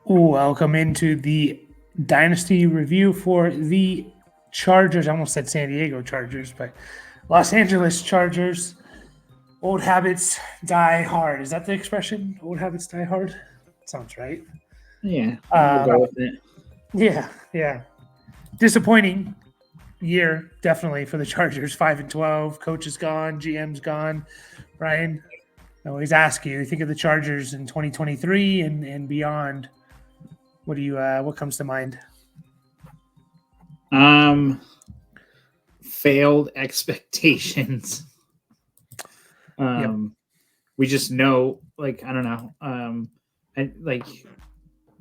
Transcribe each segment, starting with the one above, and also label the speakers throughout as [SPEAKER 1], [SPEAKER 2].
[SPEAKER 1] Welcome into the Dynasty review for the Chargers. I almost said San Diego Chargers, but Los Angeles Chargers. Old habits die hard. Is that the expression? Old habits die hard? Sounds right.
[SPEAKER 2] Yeah, we'll go with it.
[SPEAKER 1] Yeah. Disappointing year, definitely, for the Chargers. 5-12. Coach is gone. GM's gone. Brian, I always ask you think of the Chargers in 2023 and beyond. What comes to mind?
[SPEAKER 2] Failed expectations. We just know, I don't know. And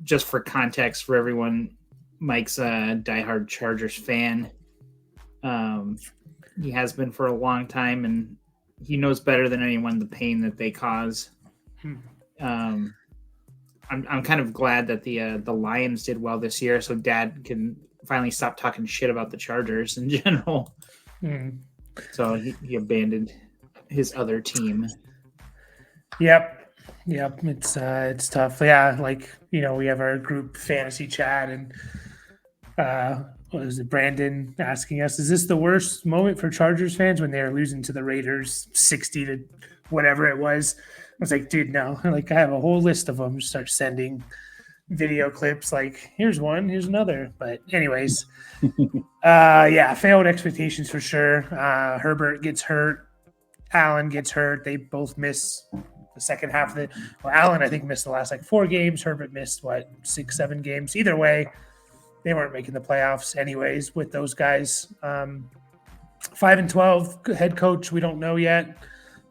[SPEAKER 2] just for context for everyone, Mike's a diehard Chargers fan. He has been for a long time, and he knows better than anyone the pain that they cause. I'm kind of glad that the Lions did well this year, so Dad can finally stop talking shit about the Chargers in general. So he abandoned his other team.
[SPEAKER 1] Yep. It's tough. Yeah, we have our group fantasy chat, and what is it? Brandon asking us, is this the worst moment for Chargers fans when they're losing to the Raiders 60 to whatever it was? I was like, dude, no. I have a whole list of them. Start sending video clips. Here's one, here's another. But anyways, failed expectations for sure. Herbert gets hurt. Allen gets hurt. They both miss the second half of it. Well, Allen, I think, missed the last 4 games. Herbert missed 6-7 games. Either way, they weren't making the playoffs anyways with those guys. 5-12 head coach, we don't know yet.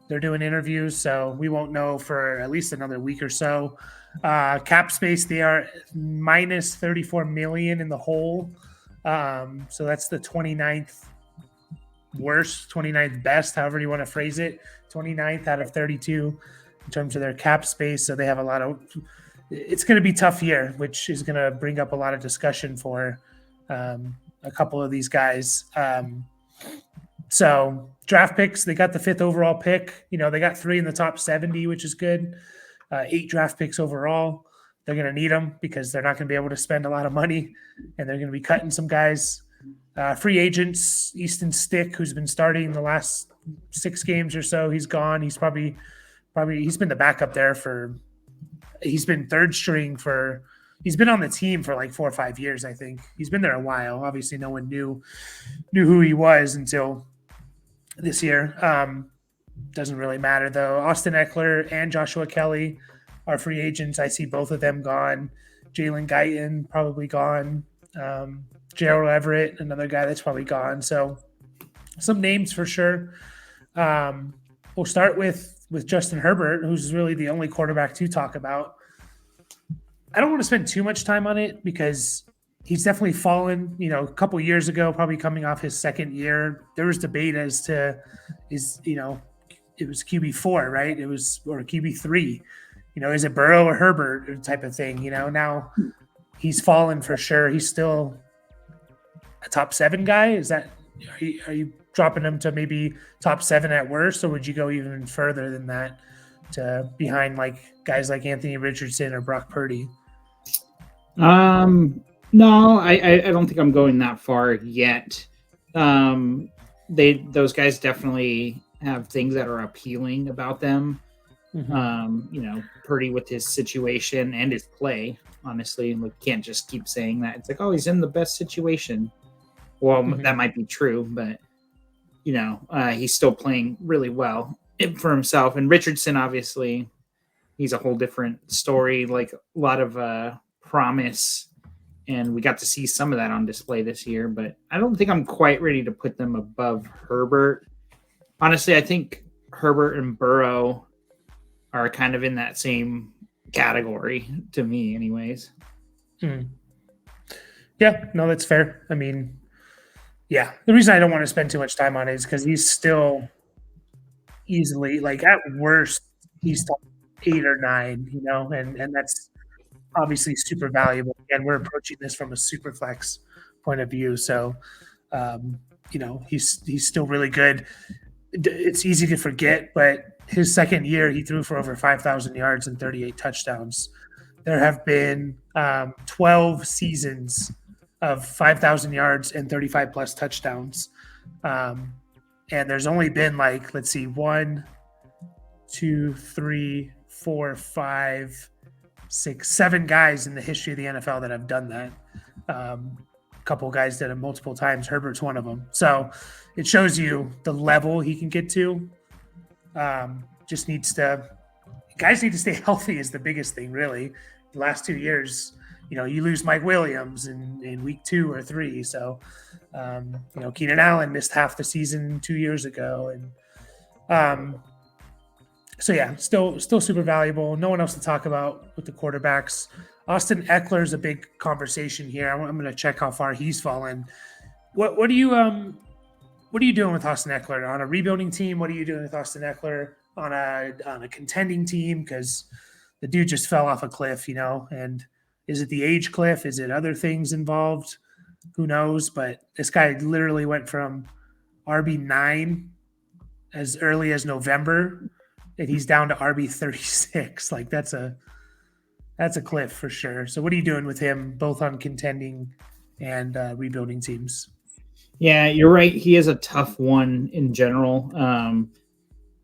[SPEAKER 1] They're doing interviews, so we won't know for at least another week or so. Cap space, they are minus $34 million in the hole. So that's the 29th worst, 29th best, however you want to phrase it. 29th out of 32 in terms of their cap space. So they have a lot of – it's going to be a tough year, which is going to bring up a lot of discussion for a couple of these guys. So draft picks, they got the 5th overall pick. They got 3 in the top 70, which is good. 8 draft picks overall. They're going to need them because they're not going to be able to spend a lot of money, and they're going to be cutting some guys. Free agents, Easton Stick, who's been starting the last 6 games or so, he's gone. He's probably he's been the backup there he's been third string he's been on the team for 4 or 5 years, I think. He's been there a while. Obviously, no one knew who he was until this year. Doesn't really matter, though. Austin Eckler and Joshua Kelly are free agents. I see both of them gone. Jalen Guyton probably gone. Gerald Everett, another guy that's probably gone. So some names for sure. We'll start with Justin Herbert, who's really the only quarterback to talk about. I don't want to spend too much time on it because he's definitely fallen. A couple years ago, probably coming off his second year, there was debate as to it was QB4, right? Or QB3. Is it Burrow or Herbert type of thing? Now he's fallen for sure. He's still a top 7 guy. Are you dropping him to maybe top 7 at worst, or would you go even further than that to behind guys like Anthony Richardson or Brock Purdy?
[SPEAKER 2] No, I don't think I'm going that far yet. Those guys definitely have things that are appealing about them. Purdy with his situation and his play, honestly, we can't just keep saying that. It's he's in the best situation. Well, that might be true, but he's still playing really well for himself. And Richardson, obviously, he's a whole different story, a lot of promise, and we got to see some of that on display this year, but I don't think I'm quite ready to put them above Herbert. Honestly, I think Herbert and Burrow are kind of in that same category to me anyways.
[SPEAKER 1] Yeah, no, that's fair. I mean, yeah, the reason I don't want to spend too much time on it is because he's still easily, at worst, he's top 8 or 9, and that's obviously super valuable. And we're approaching this from a super flex point of view. So, he's still really good. It's easy to forget, but his second year, he threw for over 5,000 yards and 38 touchdowns. there have been 12 seasons of 5,000 yards and 35 plus touchdowns. And there's only been like, let's see, 1, 2, 3, 4, 5, 6, 7 guys in the history of the NFL that have done that. A couple guys did it multiple times. Herbert's one of them. So it shows you the level he can get to. Just needs to, guys need to stay healthy is the biggest thing, really. The last 2 years, you lose Mike Williams in week 2 or 3. So, Keenan Allen missed half the season 2 years ago. And so, yeah, still super valuable. No one else to talk about with the quarterbacks. Austin Eckler is a big conversation here. I'm going to check how far he's fallen. What are you doing with Austin Eckler on a rebuilding team? What are you doing with Austin Eckler on a contending team? Because the dude just fell off a cliff, and is it the age cliff? Is it other things involved? Who knows? But this guy literally went from RB9 as early as November, and he's down to RB36. Like that's a cliff for sure. So what are you doing with him, both on contending and rebuilding teams?
[SPEAKER 2] Yeah, you're right. He is a tough one in general.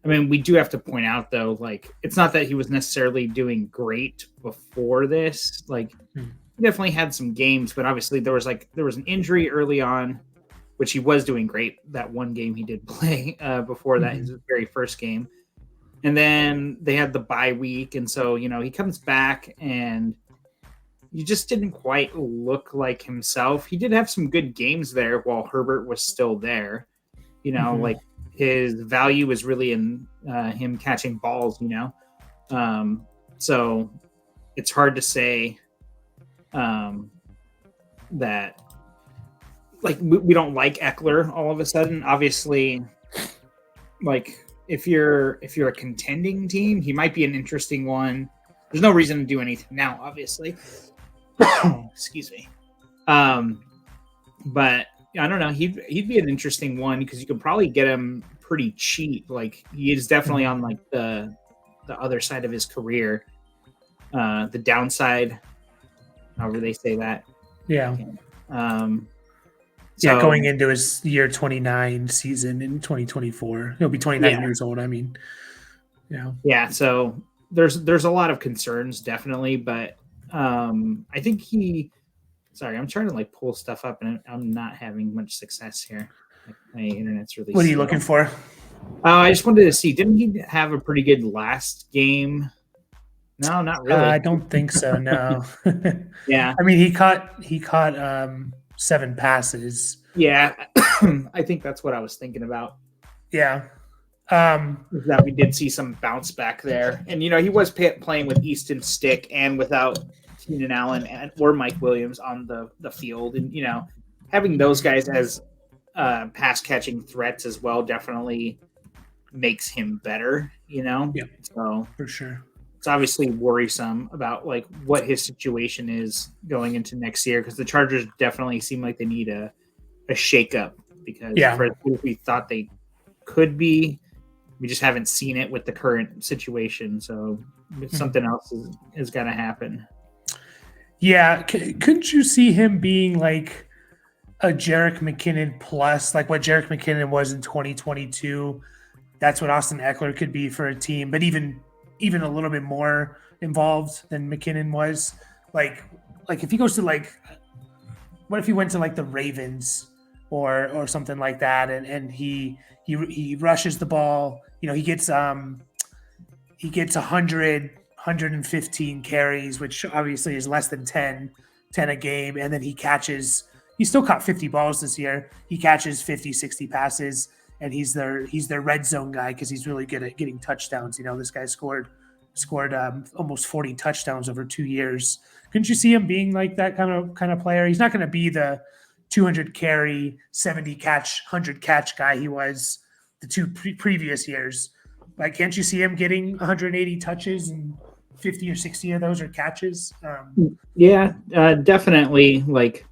[SPEAKER 2] We do have to point out though, like it's not that he was necessarily doing great before this. Like he definitely had some games, but obviously there was an injury early on, which he was doing great. That one game he did play before that, his very first game. And then they had the bye week. And so, he comes back and he just didn't quite look like himself. He did have some good games there while Herbert was still there. Like his value is really in him catching balls, So it's hard to say that like we don't like Eckler all of a sudden. Obviously, like if you're a contending team, he might be an interesting one. There's no reason to do anything now, obviously. Excuse me. But I don't know. He'd be an interesting one because you could probably get him pretty cheap. Like he is definitely on like the other side of his career, the downside, however they say that.
[SPEAKER 1] Yeah.
[SPEAKER 2] So,
[SPEAKER 1] going into his year 29 season in 2024, he'll be 29 years old. Yeah. So there's a lot of concerns, definitely, but I think sorry, I'm trying to like pull stuff up and I'm not having much success here. Like, my internet's really What are you
[SPEAKER 2] slow.
[SPEAKER 1] looking for?
[SPEAKER 2] I just wanted to see, didn't he have a pretty good last game? No, not really.
[SPEAKER 1] I don't think so. No.
[SPEAKER 2] Yeah.
[SPEAKER 1] he caught 7 passes.
[SPEAKER 2] Yeah. I think that's what I was thinking about.
[SPEAKER 1] Yeah.
[SPEAKER 2] That we did see some bounce back there. And, he was playing with Easton Stick and without Keenan Allen or Mike Williams on the field. And, having those guys as pass catching threats as well definitely makes him better, Yeah. So
[SPEAKER 1] for sure.
[SPEAKER 2] It's obviously worrisome about like what his situation is going into next year because the Chargers definitely seem like they need a shakeup because for what we thought they could be, we just haven't seen it with the current situation. So something else is going to happen.
[SPEAKER 1] Yeah. Couldn't you see him being like a Jerick McKinnon plus, like what Jerick McKinnon was in 2022? That's what Austin Eckler could be for a team, but even a little bit more involved than McKinnon was. Like if he goes to what if he went to like the Ravens or something like that, and he rushes the ball, he gets 115 carries, which obviously is less than 10 a game, and then he still caught 50 balls this year. He catches 50, 60 passes. And he's their red zone guy because he's really good at getting touchdowns. This guy scored almost 40 touchdowns over 2 years. Couldn't you see him being like that kind of player? He's not going to be the 200 carry, 70 catch, 100 catch guy he was the 2 previous years. Like, can't you see him getting 180 touches and 50 or 60 of those are catches?
[SPEAKER 2] Definitely. Like,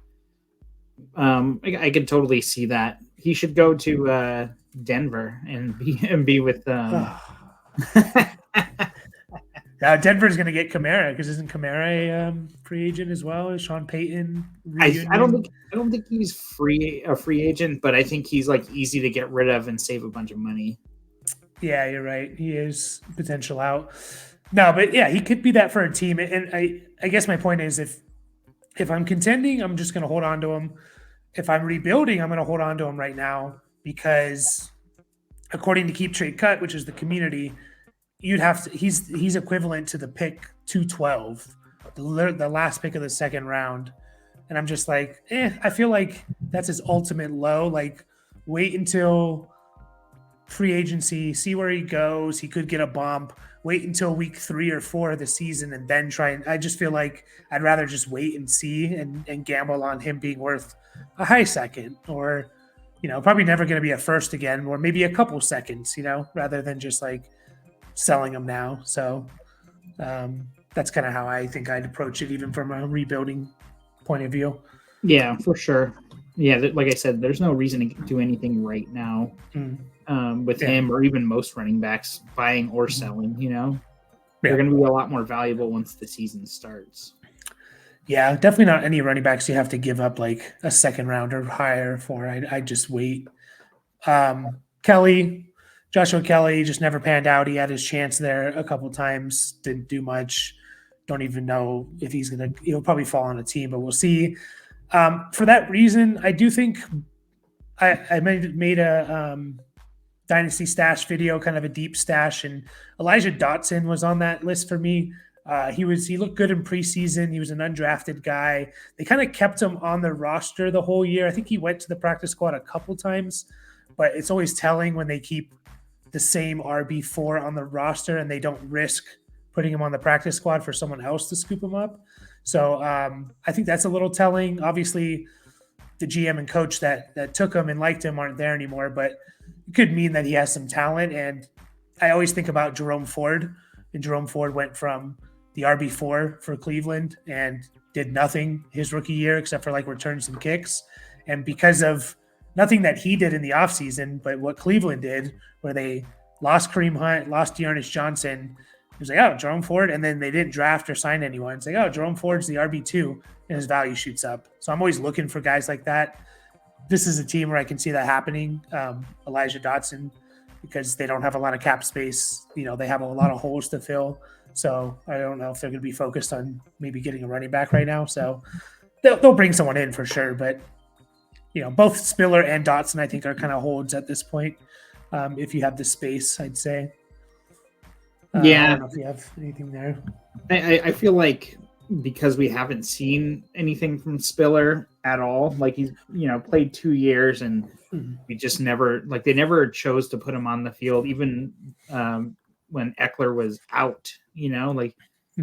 [SPEAKER 2] I could totally see that. He should go to Denver and be with
[SPEAKER 1] Denver's going to get Kamara because isn't Kamara a free agent as well? Is Sean Payton?
[SPEAKER 2] I don't think he's a free agent, but I think he's like easy to get rid of and save a bunch of money.
[SPEAKER 1] Yeah, you're right. He is potential out. No, but yeah, he could be that for a team. And I guess my point is if I'm contending, I'm just going to hold on to him. If I'm rebuilding, I'm going to hold on to him right now because according to Keep Trade Cut, which is the community, you'd have to. He's equivalent to the pick 212, the last pick of the second round, and I'm just like, I feel like that's his ultimate low. Like, wait until free agency, see where he goes. He could get a bump. Wait until week 3 or 4 of the season and then try. And I just feel like I'd rather just wait and see and gamble on him being worth a high second or, probably never going to be a first again, or maybe a couple seconds, rather than just like selling him now. So that's kind of how I think I'd approach it, even from a rebuilding point of view.
[SPEAKER 2] Yeah, for sure. Yeah, like I said, there's no reason to do anything right now with him or even most running backs buying or selling. They're going to be a lot more valuable once the season starts.
[SPEAKER 1] Yeah, definitely not any running backs you have to give up like a second round or higher for. I just wait. Joshua Kelly just never panned out. He had his chance there a couple times, didn't do much. Don't even know if he'll probably fall on a team, but we'll see. For that reason, I do think I made a Dynasty stash video, kind of a deep stash, and Elijah Dotson was on that list for me. He looked good in preseason. He was an undrafted guy. They kind of kept him on the roster the whole year. I think he went to the practice squad a couple times, but it's always telling when they keep the same RB4 on the roster and they don't risk putting him on the practice squad for someone else to scoop him up. So I think that's a little telling. Obviously, the GM and coach that took him and liked him aren't there anymore, but it could mean that he has some talent. And I always think about Jerome Ford, and Jerome Ford went from the RB4 for Cleveland and did nothing his rookie year except for like return some kicks. And because of nothing that he did in the offseason, but what Cleveland did, where they lost Kareem Hunt, lost Dearness Johnson, it was like, oh, Jerome Ford, and then they didn't draft or sign anyone. It's like, oh, Jerome Ford's the RB2, and his value shoots up. So I'm always looking for guys like that. This is a team where I can see that happening. Elijah Dotson, because they don't have a lot of cap space. They have a lot of holes to fill. So I don't know if they're going to be focused on maybe getting a running back right now. So they'll bring someone in for sure. But, both Spiller and Dotson, I think, are kind of holds at this point. If you have the space, I'd say. I don't know if you have anything there.
[SPEAKER 2] I feel like because we haven't seen anything from Spiller at all, like he's played 2 years and we just never they never chose to put him on the field, even when Eckler was out. He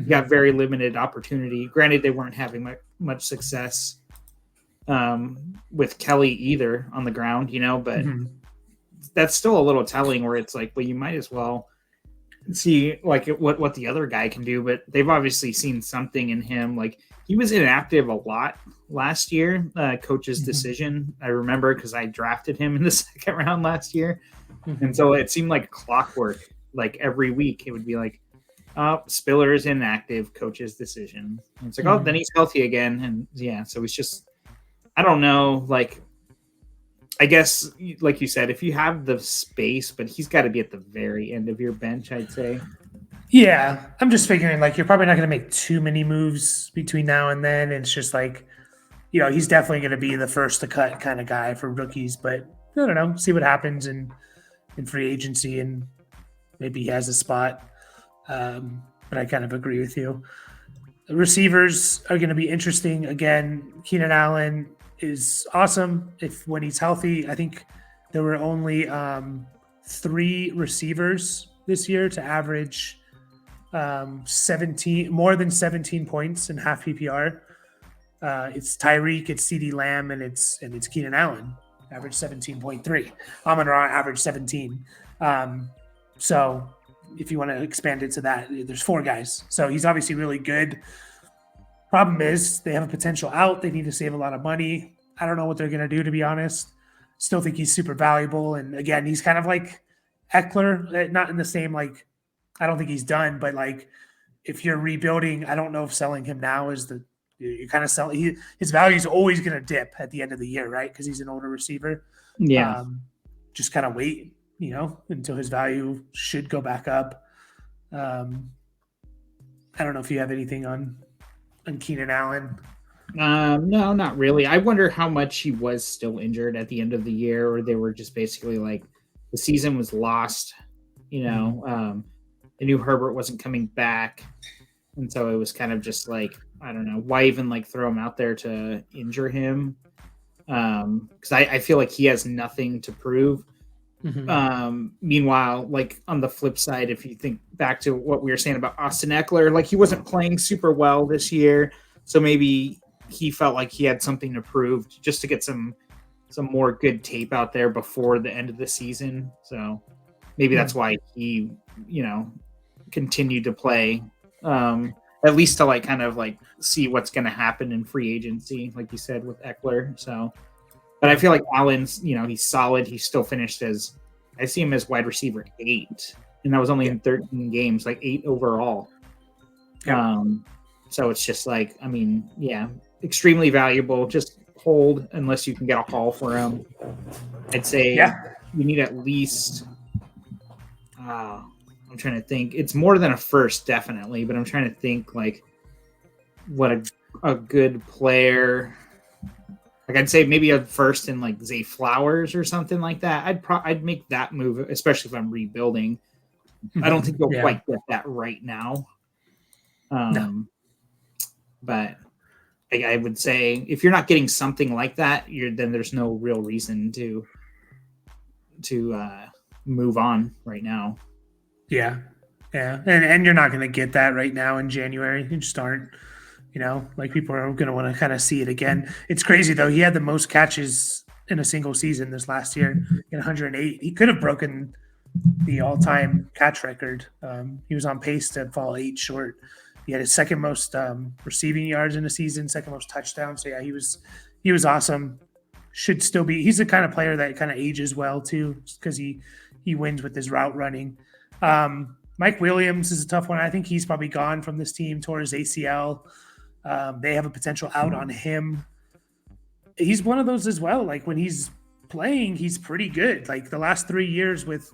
[SPEAKER 2] got very limited opportunity. Granted, they weren't having much success with Kelly either on the ground, but that's still a little telling. Where it's like, well, you might as well see what the other guy can do, but they've obviously seen something in him. Like, he was inactive a lot last year. Coach's decision, I remember, because I drafted him in the second round last year, and so it seemed like clockwork. Like every week, it would be like, "Oh, Spiller is inactive. Coach's decision." And it's like, "Oh, then he's healthy again." And yeah, so it's just, I don't know. Like, I guess, like you said, if you have the space, but he's got to be at the very end of your bench, I'd say.
[SPEAKER 1] Yeah, I'm just figuring you're probably not going to make too many moves between now and then. It's just he's definitely going to be the first to cut kind of guy for rookies. But I don't know, see what happens in free agency, and maybe he has a spot. But I kind of agree with you. The receivers are going to be interesting. Again, Keenan Allen is awesome when he's healthy. I think there were only 3 receivers this year to average more than 17 points in half PPR. It's Tyreek, it's CeeDee Lamb, and it's Keenan Allen, average 17.3. Amon-Ra average 17. So if you want to expand it to that, there's 4 guys. So he's obviously really good. Problem is they have a potential out. They need to save a lot of money. I don't know what they're going to do, to be honest. Still think he's super valuable. And again, he's kind of like Eckler, not in the same, I don't think he's done, but if you're rebuilding, I don't know if selling him now is you kind of sell. His value is always going to dip at the end of the year, right? Because he's an older receiver.
[SPEAKER 2] Yeah.
[SPEAKER 1] Just kind of wait, until his value should go back up. I don't know if you have anything on Keenan Allen.
[SPEAKER 2] No, not really. I wonder how much he was still injured at the end of the year, or they were just basically like the season was lost. They knew Herbert wasn't coming back, and so it was kind of just like, I don't know, why even like throw him out there to injure him? Because I feel like he has nothing to prove. Meanwhile, like on the flip side, if you think back to what we were saying about Austin Eckler, like he wasn't playing super well this year, so maybe he felt like he had something to prove just to get some more good tape out there before the end of the season. So maybe that's why he, continued to play, at least to like kind of like see what's going to happen in free agency, like you said with Eckler. So, but I feel like Allen's, he's solid. He still finished I see him as wide receiver 8, and that was only in 13 games, like 8 overall. So it's just like, extremely valuable. Just hold unless you can get a haul for him. I'd say you need at least, I'm trying to think. It's more than a first, definitely, but I'm trying to think like what a good player. Like I'd say maybe a first in like Zay Flowers or something like that. I'd make that move, especially if I'm rebuilding. I don't think you'll quite get that right now.
[SPEAKER 1] No.
[SPEAKER 2] But I would say if you're not getting something like that, then there's no real reason to move on right now.
[SPEAKER 1] Yeah. And you're not going to get that right now in January. You just aren't. Like people are going to want to kind of see it again. It's crazy though. He had the most catches in a single season this last year in 108. He could have broken the all-time catch record. He was on pace to fall 8 short. He had his second most receiving yards in a season, second most touchdowns. So yeah, he was awesome. Should still be. He's the kind of player that kind of ages well too, because he wins with his route running. Mike Williams is a tough one. I think he's probably gone from this team, tore his ACL. They have a potential out on him. He's one of those as well. Like when he's playing, he's pretty good. Like the last 3 years with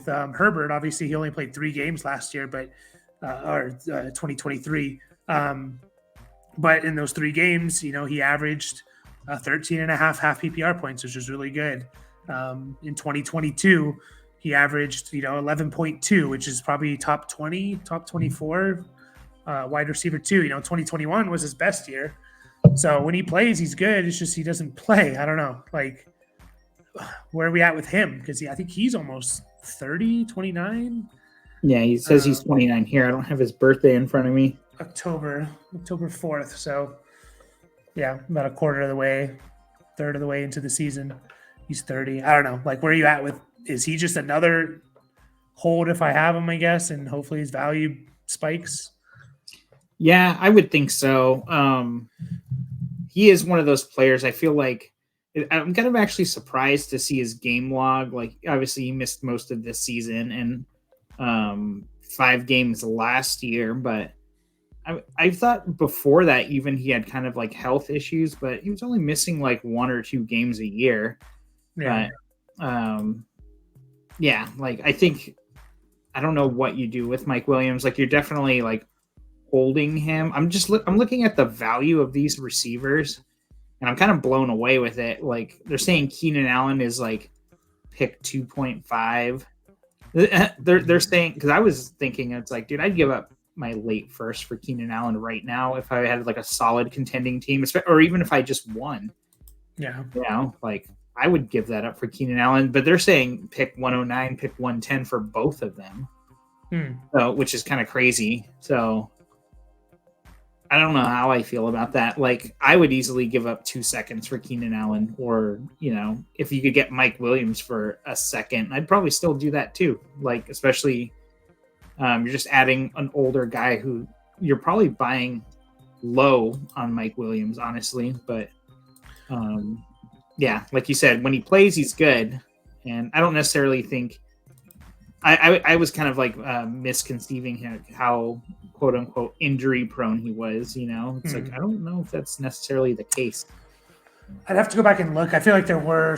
[SPEAKER 1] Herbert, obviously he only played 3 games last year, but 2023. But in those 3 games, he averaged 13.5 half PPR points, which was really good. In 2022, he averaged 11.2, which is probably top 20, top 24 wide receiver 2. 2021 was his best year. So when he plays, he's good. It's just he doesn't play. I don't know. Like, where are we at with him? Because I think he's almost 30, 29.
[SPEAKER 2] Yeah, he says he's 29 here. I don't have his birthday in front of me.
[SPEAKER 1] October 4th. So, yeah, about a quarter of the way, third of the way into the season. He's 30. I don't know. Like, where are you at with? Is he just another hold if I have him, I guess, and hopefully his value spikes?
[SPEAKER 2] Yeah, I would think so. He is one of those players. I feel like I'm kind of actually surprised to see his game log. Like, obviously, he missed most of this season and 5 games last year. But I thought before that, even he had kind of like health issues, but he was only missing like 1 or 2 games a year. Yeah. But like I don't know what you do with Mike Williams. Like, you're definitely like holding him. I'm looking at the value of these receivers, and I'm kind of blown away with it. Like, they're saying Keenan Allen is like pick 2.5. They're saying, because I was thinking it's like, dude, I'd give up my late first for Keenan Allen right now if I had like a solid contending team, or even if I just won.
[SPEAKER 1] Yeah,
[SPEAKER 2] like I would give that up for Keenan Allen. But they're saying pick 109, pick 110 for both of them. So, which is kind of crazy. So I don't know how I feel about that. Like, I would easily give up 2 seconds for Keenan Allen, or, if you could get Mike Williams for a second, I'd probably still do that too. Like, especially you're just adding an older guy who you're probably buying low on Mike Williams, honestly. But like you said, when he plays, he's good. And I don't necessarily think I was kind of like misconceiving how quote unquote injury prone he was. It's like I don't know if that's necessarily the case.
[SPEAKER 1] I'd have to go back and look. I feel like there were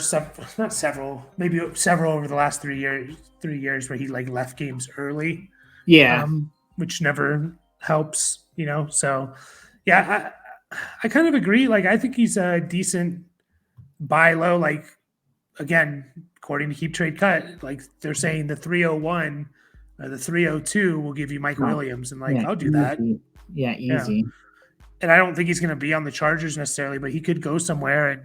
[SPEAKER 1] maybe several over the last 3 years where he like left games early.
[SPEAKER 2] Yeah,
[SPEAKER 1] which never helps, So, yeah, I kind of agree. Like, I think he's a decent buy low. Like, again, according to Keep Trade Cut, like they're saying the 301 or the 302 will give you Mike Williams, and like
[SPEAKER 2] yeah,
[SPEAKER 1] I'll do that.
[SPEAKER 2] Yeah, easy.
[SPEAKER 1] Yeah. And I don't think he's going to be on the Chargers necessarily, but he could go somewhere and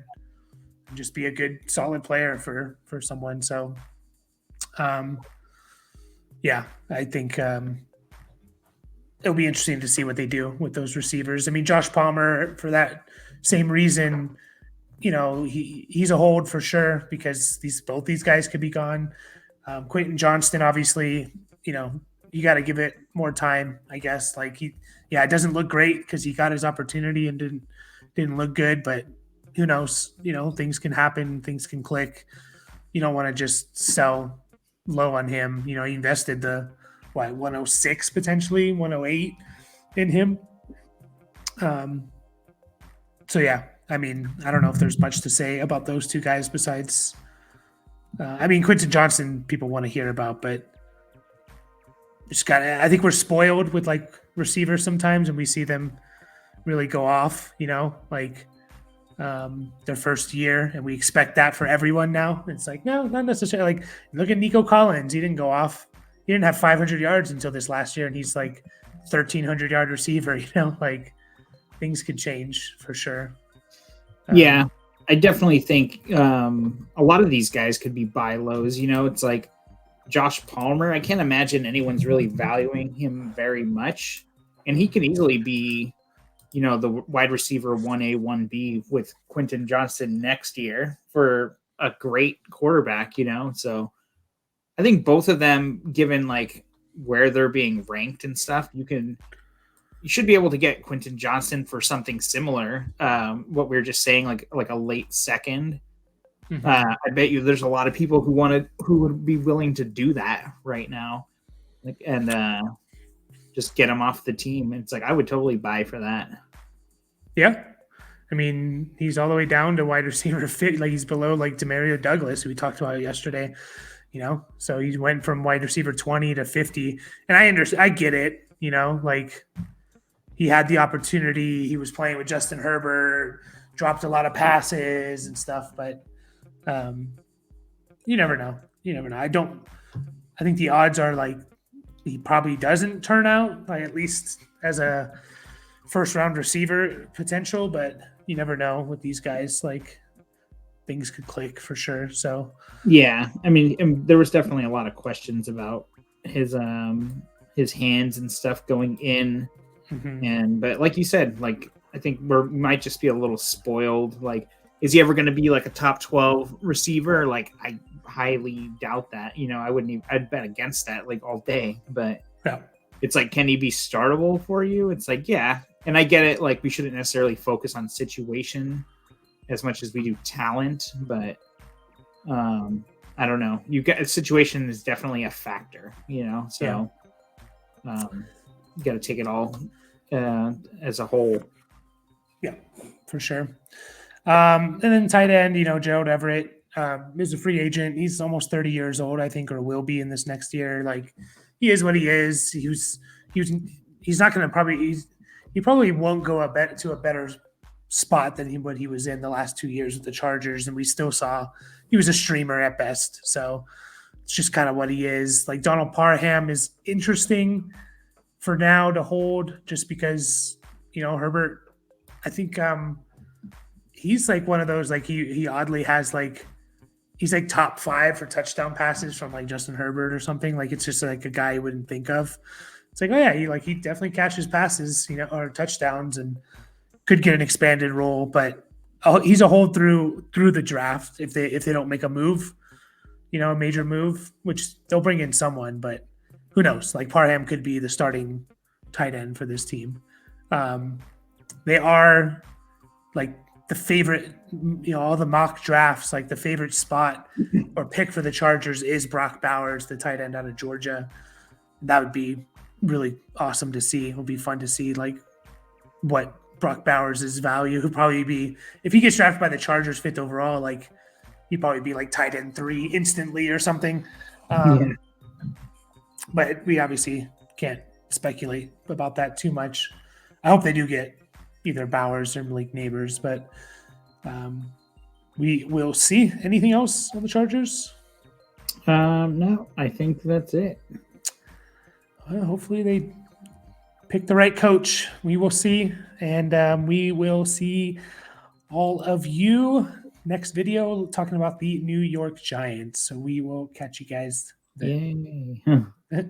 [SPEAKER 1] just be a good, solid player for someone. So, yeah, I think it'll be interesting to see what they do with those receivers. I mean, Josh Palmer, for that same reason, he's a hold for sure because both these guys could be gone. Quentin Johnston, obviously, you got to give it more time, I guess. Like it doesn't look great because he got his opportunity and didn't look good, but who knows? Things can happen, things can click. You don't want to just sell low on him. He invested the 106 potentially 108 in him. So yeah, I mean, I don't know if there's much to say about those two guys besides. Quentin Johnston, people want to hear about, but I think we're spoiled with like receivers sometimes, and we see them really go off. Their first year, and we expect that for everyone now. It's like, no, not necessarily. Like, look at Nico Collins. He didn't go off. He didn't have 500 yards until this last year, and he's like 1,300 yard receiver. Like things could change for sure.
[SPEAKER 2] Yeah, I definitely think a lot of these guys could be buy lows. It's like Josh Palmer. I can't imagine anyone's really valuing him very much, and he could easily be, the wide receiver 1A, 1B with Quentin Johnston next year for a great quarterback. So I think both of them, given like where they're being ranked and stuff, you should be able to get Quentin Johnston for something similar. What we were just saying, like a late second. Mm-hmm. I bet you there's a lot of people who would be willing to do that right now, and just get him off the team. It's like I would totally buy for that.
[SPEAKER 1] Yeah. I mean, he's all the way down to wide receiver 50. Like he's below like Demario Douglas, who we talked about yesterday. So he went from wide receiver 20 to 50. And I get it, like he had the opportunity. He was playing with Justin Herbert, dropped a lot of passes and stuff, but you never know. I think the odds are like he probably doesn't turn out, like at least as a first round receiver potential, but you never know with these guys. Like things could click for sure. So
[SPEAKER 2] yeah, I mean, there was definitely a lot of questions about his hands and stuff going in, but like you said, like I think we might just be a little spoiled. Like, is he ever going to be like a top 12 receiver? Like, I highly doubt that. I'd bet against that like all day. But
[SPEAKER 1] yeah.
[SPEAKER 2] It's like, can he be startable for you? It's like, yeah. And I get it. Like, we shouldn't necessarily focus on situation as much as we do talent, but I don't know. Situation is definitely a factor, So you got to take it all as a whole.
[SPEAKER 1] Yeah, for sure. And then tight end, Gerald Everett is a free agent. He's almost 30 years old, I think, or will be in this next year. Like he is what he is. He's not going to he probably won't go to a better spot than what he was in the last 2 years with the Chargers. And we still saw he was a streamer at best. So it's just kind of what he is. Like Donald Parham is interesting for now to hold just because, Herbert, I think he's like one of those, like he oddly has like, he's like top 5 for touchdown passes from like Justin Herbert or something. Like it's just like a guy you wouldn't think of. It's like, oh yeah, he definitely catches passes, or touchdowns and could get an expanded role, but he's a hold through the draft if they don't make a move, a major move, which they'll bring in someone, but who knows? Like Parham could be the starting tight end for this team. They are like the favorite, all the mock drafts, like the favorite spot or pick for the Chargers is Brock Bowers, the tight end out of Georgia. That would be really awesome to see. It would be fun to see like what Brock Bowers' value would probably be if he gets drafted by the Chargers 5th overall. Like he'd probably be like tight end 3 instantly or something. But we obviously can't speculate about that too much. I hope they do get either Bowers or Malik Neighbors, but we will see. Anything else on the Chargers?
[SPEAKER 2] No, I think that's it.
[SPEAKER 1] Well, hopefully they pick the right coach. We will see. And we will see all of you next video talking about the New York Giants. So we will catch you guys then.
[SPEAKER 2] Yay.